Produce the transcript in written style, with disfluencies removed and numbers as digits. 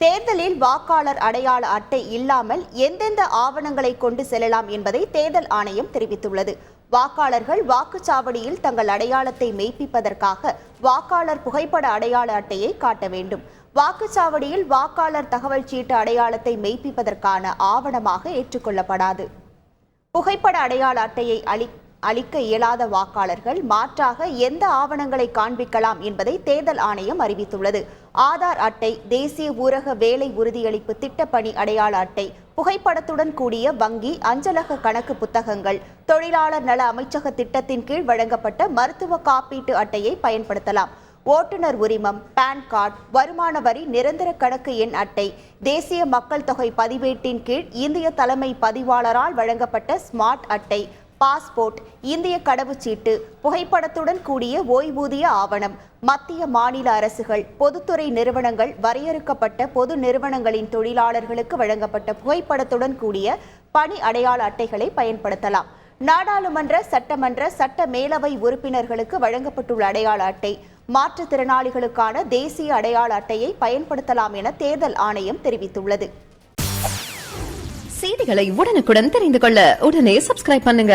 தேர்தலில் வாக்காளர் அடையாள அட்டை இல்லாமல் எந்தெந்த ஆவணங்களை கொண்டு செல்லலாம் என்பதை தேர்தல் ஆணையம் தெரிவித்துள்ளது. வாக்காளர்கள் வாக்குச்சாவடியில் தங்கள் அடையாளத்தை மெய்ப்பிப்பதற்காக வாக்காளர் புகைப்பட அடையாள அட்டையை காட்ட வேண்டும். வாக்குச்சாவடியில் வாக்காளர் தகவல் சீட்டு அடையாளத்தை மெய்ப்பிப்பதற்கான ஆவணமாக ஏற்றுக்கொள்ளப்படாது. புகைப்பட அடையாள அட்டையை அளிக்க இயலாத வாக்காளர்கள் மாற்றாக எந்த ஆவணங்களை காண்பிக்கலாம் என்பதை தேர்தல் ஆணையம் அறிவித்துள்ளது. ஆதார் அட்டை, தேசிய ஊரக வேலை உறுதியளிப்பு திட்டப்பணி அடையாள அட்டை, புகைப்படத்துடன் கூடிய வங்கி, அஞ்சலக கணக்கு புத்தகங்கள், தொழிலாளர் நல அமைச்சக திட்டத்தின் கீழ் வழங்கப்பட்ட மருத்துவ காப்பீட்டு அட்டையை பயன்படுத்தலாம். ஓட்டுநர் உரிமம், பான் கார்டு, வருமான வரி நிரந்தர கணக்கு எண் அட்டை, தேசிய மக்கள் தொகை பதிவேட்டின் கீழ் இந்திய தலைமை பதிவாளரால் வழங்கப்பட்ட ஸ்மார்ட் அட்டை, பாஸ்போர்ட், இந்திய கடவுச்சீட்டு, புகைப்படத்துடன் கூடிய ஓய்வூதிய ஆவணம், மத்திய மாநில அரசுகள், பொதுத்துறை நிறுவனங்கள், வரையறுக்கப்பட்ட பொது நிறுவனங்களின் தொழிலாளர்களுக்கு வழங்கப்பட்ட புகைப்படத்துடன் கூடிய பணி அடையாள அட்டைகளை பயன்படுத்தலாம். நாடாளுமன்ற, சட்டமன்ற, சட்ட மேலவை உறுப்பினர்களுக்கு வழங்கப்பட்டுள்ள அடையாள அட்டை, மாற்றுத்திறனாளிகளுக்கான தேசிய அடையாள அட்டையை பயன்படுத்தலாம் என தேர்தல் ஆணையம் தெரிவித்துள்ளது. செய்திகளை உடனுக்குடன் தெரிந்து கொள்ள உடனே சப்ஸ்கிரைப் பண்ணுங்க.